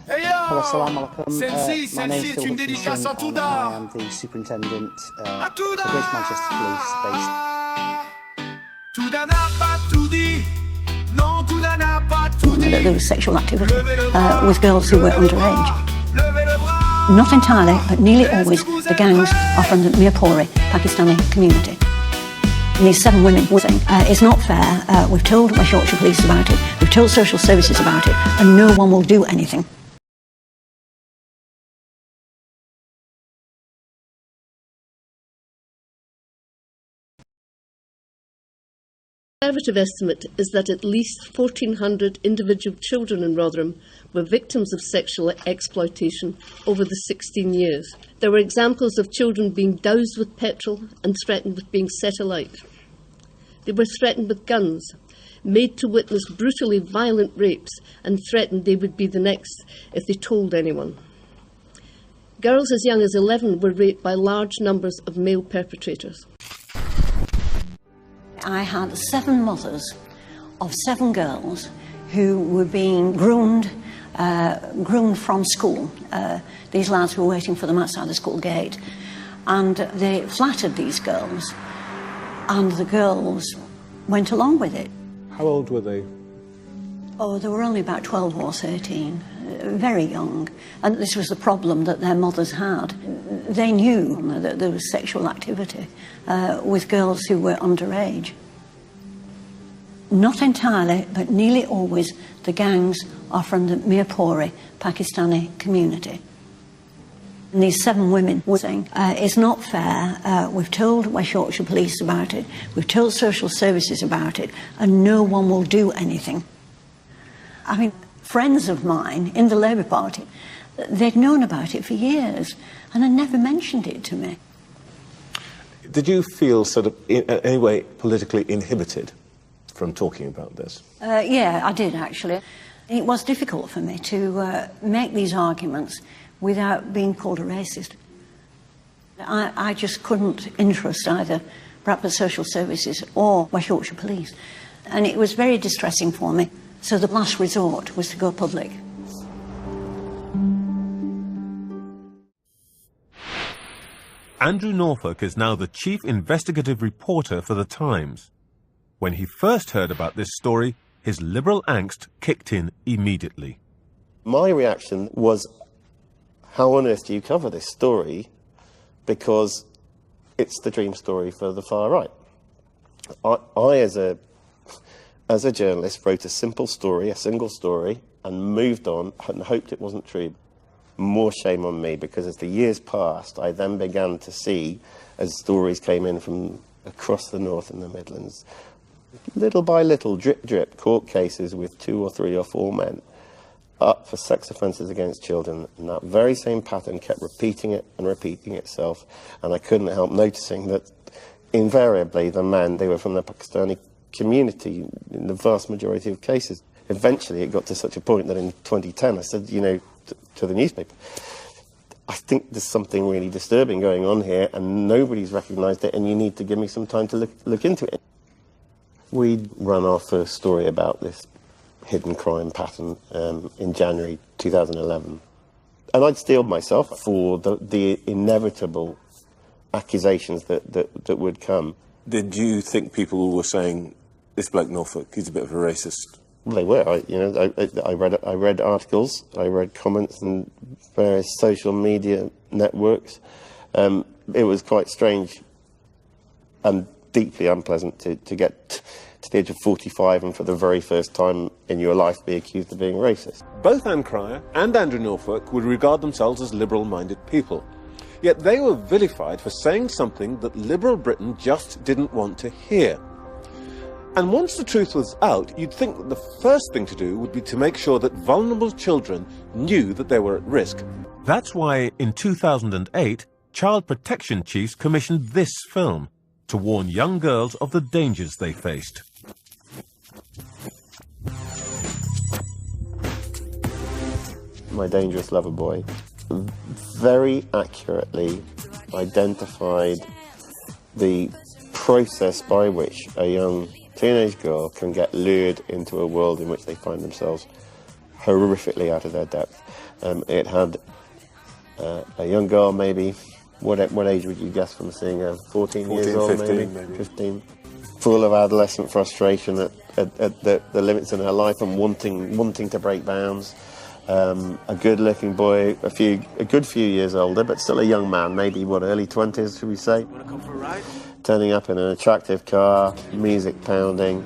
Assalamu alaikum. Celle-ci est une dédicace en tout d'art. I am the superintendent of the Great Manchester Police based. Tout n'a pas tout dit. Non, tout n'a pas tout dit. There was sexual activity with girls who were underage. Not entirely, but nearly always, the gangs are from the mineures, Pakistani community. And these 7 women were saying, it's not fair, we've told West Yorkshire Police about it, we've told social services about it, and no one will do anything. The conservative estimate is that at least 1,400 individual children in Rotherham were victims of sexual exploitation over the 16 years. There were examples of children being doused with petrol and threatened with being set alight. They were threatened with guns, made to witness brutally violent rapes, and threatened they would be the next if they told anyone. Girls as young as 11 were raped by large numbers of male perpetrators. I had 7 mothers of 7 girls who were being groomed from school. These lads were waiting for them outside the school gate, and they flattered these girls, and the girls went along with it. How old were they? Oh, they were only about 12 or 13, very young. And this was the problem that their mothers had. They knew that there was sexual activity with girls who were underage. Not entirely, but nearly always, the gangs are from the mineures, Pakistani community. And these 7 women were saying, it's not fair, we've told West Yorkshire Police about it, we've told social services about it, and no one will do anything. I mean, friends of mine in the Labour Party, they'd known about it for years, and had never mentioned it to me. Did you feel sort of, in any way, politically inhibited from talking about this? Yeah, I did, actually. It was difficult for me to make these arguments without being called a racist. I just couldn't interest either perhaps social services or West Yorkshire Police. And it was very distressing for me. So the last resort was to go public. Andrew Norfolk is now the chief investigative reporter for The Times. When he first heard about this story, his liberal angst kicked in immediately. My reaction was, how on earth do you cover this story? Because it's the dream story for the far right. I as a journalist, wrote a simple story, a single story, and moved on and hoped it wasn't true. More shame on me, because as the years passed, I then began to see, as stories came in from across the North and the Midlands, little by little, drip, drip, court cases with 2 or 3 or 4 men up for sex offences against children, and that very same pattern kept repeating it and repeating itself, and I couldn't help noticing that invariably the men, they were from the Pakistani community in the vast majority of cases. Eventually it got to such a point that in 2010 I said, you know, to the newspaper, I think there's something really disturbing going on here and nobody's recognised it, and you need to give me some time to look into it. We'd run our first story about this hidden crime pattern in January 2011, and I'd steeled myself for the inevitable accusations that would come. Did you think people were saying, this bloke Norfolk, he's a bit of a racist? Well, they were. I read articles, I read comments in various social media networks. It was quite strange and deeply unpleasant to get to the age of 45 and for the very first time in your life be accused of being racist. Both Anne Cryer and Andrew Norfolk would regard themselves as liberal-minded people. Yet they were vilified for saying something that liberal Britain just didn't want to hear. And once the truth was out, you'd think that the first thing to do would be to make sure that vulnerable children knew that they were at risk. That's why, in 2008, child protection chiefs commissioned this film to warn young girls of the dangers they faced. My Dangerous Lover Boy very accurately identified the process by which a young teenage girl can get lured into a world in which they find themselves horrifically out of their depth. It had a young girl, maybe. What age would you guess from seeing her? 14 years old, 15, maybe? 15. Full of adolescent frustration at the limits in her life and wanting to break bounds. A good-looking boy, a good few years older, but still a young man, maybe, early 20s, should we say? Wanna come for a ride? Turning up in an attractive car, music pounding.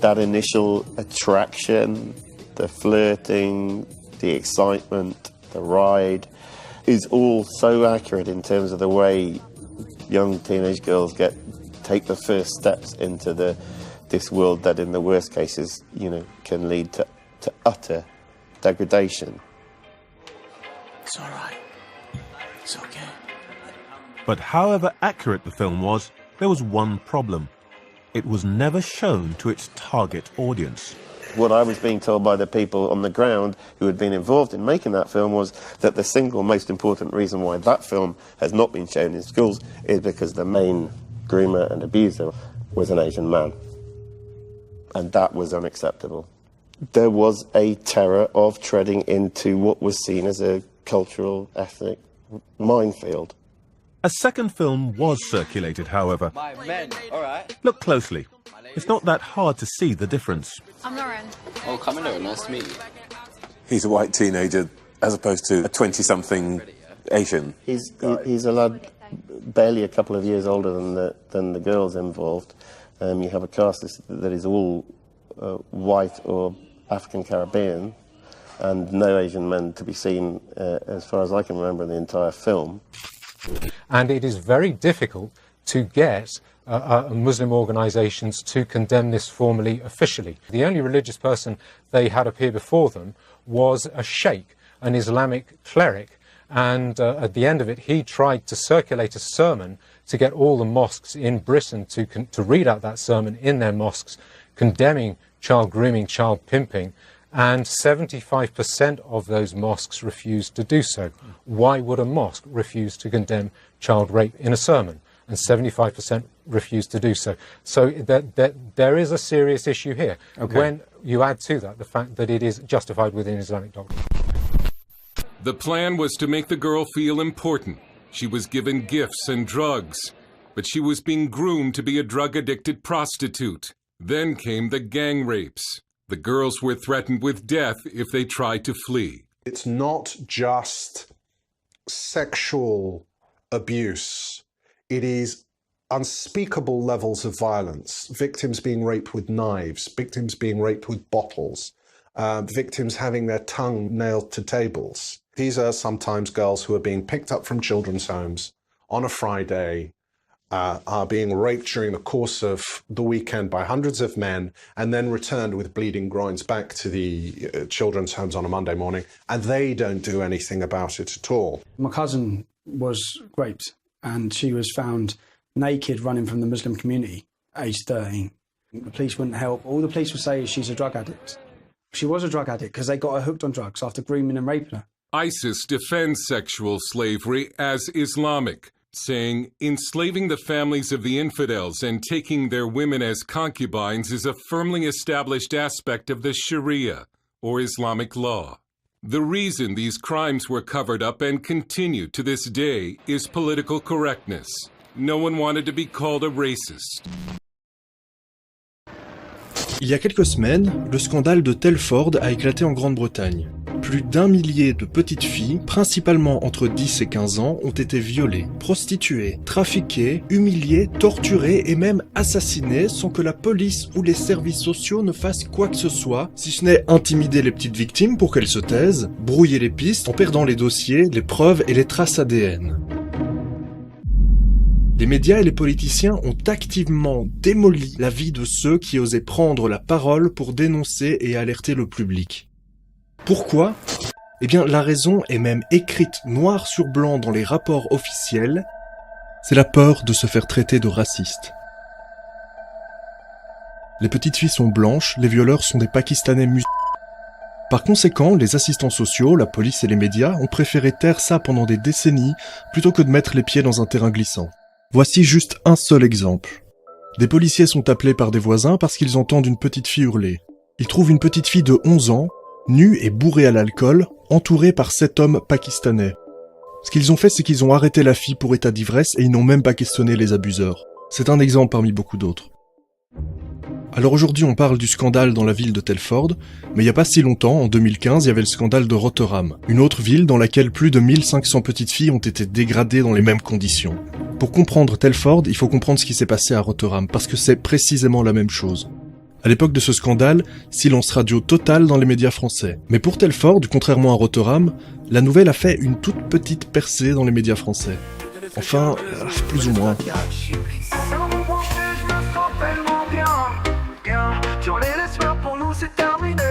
That initial attraction, the flirting, the excitement, the ride, is all so accurate in terms of the way young teenage girls take the first steps into this world that, in the worst cases, can lead to utter degradation. It's all right. It's okay. But however accurate the film was, there was one problem. It was never shown to its target audience. What I was being told by the people on the ground who had been involved in making that film was that the single most important reason why that film has not been shown in schools is because the main groomer and abuser was an Asian man. And that was unacceptable. There was a terror of treading into what was seen as a cultural, ethnic minefield. A second film was circulated, however. My men, all right. Look closely. It's not that hard to see the difference. I'm Lauren. Oh, Camilo, nice to meet you. He's a white teenager as opposed to a 20-something Asian. He's a lad barely a couple of years older than the girls involved. You have a cast that is all white or African Caribbean, and no Asian men to be seen, as far as I can remember, in the entire film. And it is very difficult to get Muslim organisations to condemn this formally, officially. The only religious person they had appear before them was a sheikh, an Islamic cleric, and at the end of it he tried to circulate a sermon to get all the mosques in Britain to read out that sermon in their mosques, condemning child grooming, child pimping, and 75% of those mosques refused to do so. Why would a mosque refuse to condemn child rape in a sermon? And 75% refused to do so. So there is a serious issue here. Okay. When you add to that the fact that it is justified within Islamic doctrine. The plan was to make the girl feel important. She was given gifts and drugs, but she was being groomed to be a drug-addicted prostitute. Then came the gang rapes. The girls were threatened with death if they tried to flee. It's not just sexual abuse. It is unspeakable levels of violence. Victims being raped with knives, victims being raped with bottles, victims having their tongue nailed to tables. These are sometimes girls who are being picked up from children's homes on a Friday, are being raped during the course of the weekend by hundreds of men, and then returned with bleeding groins back to the children's homes on a Monday morning, and they don't do anything about it at all. My cousin was raped, and she was found naked running from the Muslim community, aged 13. The police wouldn't help. All the police would say is she's a drug addict. She was a drug addict because they got her hooked on drugs after grooming and raping her. ISIS defends sexual slavery as Islamic, saying enslaving the families of the infidels and taking their women as concubines is a firmly established aspect of the Sharia, or Islamic law. The reason these crimes were covered up and continue to this day is political correctness. No one wanted to be called a racist. Il y a quelques semaines, le scandale de Telford a éclaté en Grande-Bretagne. Plus d'1 millier de petites filles, principalement entre 10 et 15 ans, ont été violées, prostituées, trafiquées, humiliées, torturées et même assassinées sans que la police ou les services sociaux ne fassent quoi que ce soit, si ce n'est intimider les petites victimes pour qu'elles se taisent, brouiller les pistes en perdant les dossiers, les preuves et les traces ADN. Les médias et les politiciens ont activement démoli la vie de ceux qui osaient prendre la parole pour dénoncer et alerter le public. Pourquoi ? Eh bien, la raison est même écrite noir sur blanc dans les rapports officiels. C'est la peur de se faire traiter de raciste. Les petites filles sont blanches, les violeurs sont des pakistanais musulmans. Par conséquent, les assistants sociaux, la police et les médias ont préféré taire ça pendant des décennies plutôt que de mettre les pieds dans un terrain glissant. Voici juste un seul exemple. Des policiers sont appelés par des voisins parce qu'ils entendent une petite fille hurler. Ils trouvent une petite fille de 11 ans, nus et bourrés à l'alcool, entourés par 7 hommes pakistanais. Ce qu'ils ont fait, c'est qu'ils ont arrêté la fille pour état d'ivresse et ils n'ont même pas questionné les abuseurs. C'est un exemple parmi beaucoup d'autres. Alors aujourd'hui, on parle du scandale dans la ville de Telford, mais il n'y a pas si longtemps, en 2015, il y avait le scandale de Rotherham, une autre ville dans laquelle plus de 1500 petites filles ont été dégradées dans les mêmes conditions. Pour comprendre Telford, il faut comprendre ce qui s'est passé à Rotherham, parce que c'est précisément la même chose. À l'époque de ce scandale, silence radio total dans les médias français. Mais pour Telford, contrairement à Rotherham, la nouvelle a fait une toute petite percée dans les médias français. Enfin, plus ou moins. C'est terminé.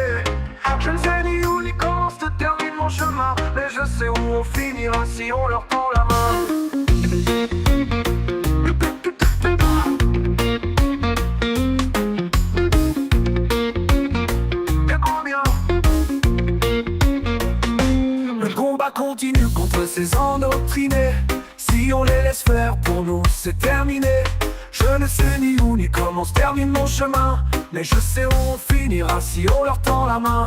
Je ne sais ni où ni comment se termine mon chemin, mais je sais où on finira si on leur tend la main. Le combat continue contre ces endoctrinés. Si on les laisse faire, pour nous c'est terminé. Je ne sais ni où ni comment se termine mon chemin, mais je sais où on finira si on leur tend la main.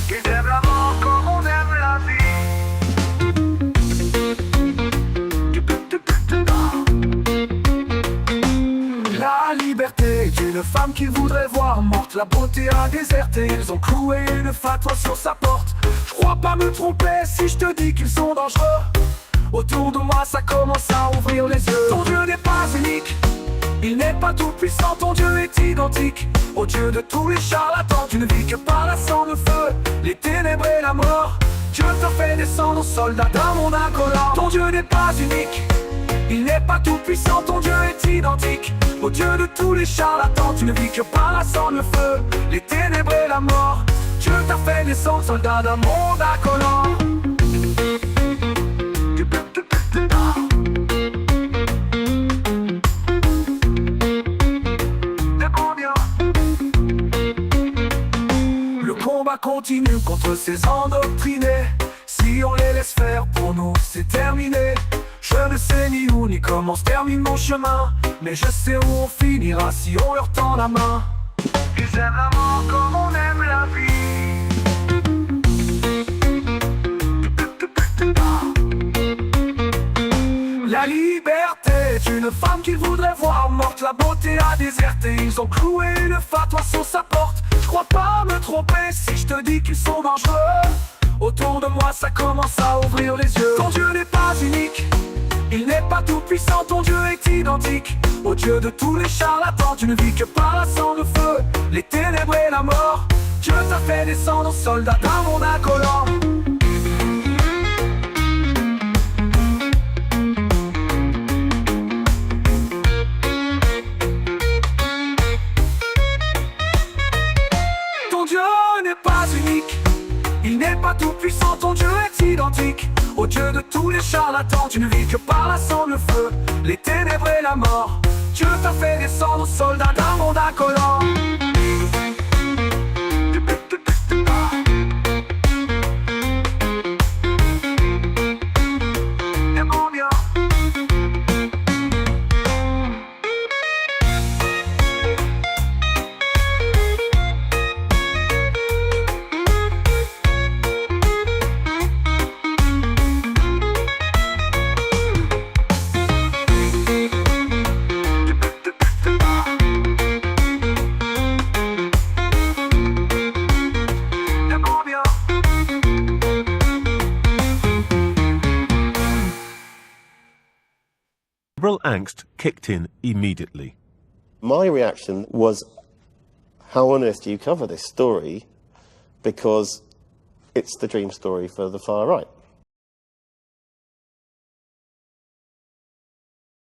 Ils aiment la mort comme on aime la vie. La liberté est une femme qu'ils voudraient voir morte. La beauté a déserté, ils ont cloué une fatwa sur sa porte. Je crois pas me tromper si je te dis qu'ils sont dangereux. Autour de moi ça commence à ouvrir les yeux. Ton Dieu n'est pas unique, il n'est pas tout puissant, ton Dieu est identique au Dieu de tous les charlatans. Tu ne vis que par la sang, le feu, les ténèbres et la mort. Dieu t'a fait descendre soldat d'un monde incolore. Ton Dieu n'est pas unique, il n'est pas tout puissant, ton Dieu est identique au Dieu de tous les charlatans. Tu ne vis que par la sang, le feu, les ténèbres et la mort. Dieu t'a fait descendre soldat d'un monde incolore. Continue contre ces endoctrinés. Si on les laisse faire, pour nous c'est terminé. Je ne sais ni où ni comment se termine mon chemin, mais je sais où on finira si on leur tend la main. Ils aiment la mort comme on aime la vie. La liberté est une femme qu'ils voudraient voir morte. La beauté a déserté, ils ont cloué une fatwa sur sa porte. Je crois pas me tromper si je te dis qu'ils sont dangereux. Autour de moi ça commence à ouvrir les yeux. Ton Dieu n'est pas unique, il n'est pas tout puissant, ton Dieu est identique au Dieu de tous les charlatans. Tu ne vis que par la sang, le feu, les ténèbres et la mort. Dieu t'a fait descendre soldat d'un monde incolore. Il n'est pas tout puissant, ton Dieu est identique au Dieu de tous les charlatans. Tu ne vis que par la sang, le feu, les ténèbres et la mort. Dieu t'a fait descendre soldat d'un monde incolore. Liberal angst kicked in immediately. My reaction was, how on earth do you cover this story? Because it's the dream story for the far right.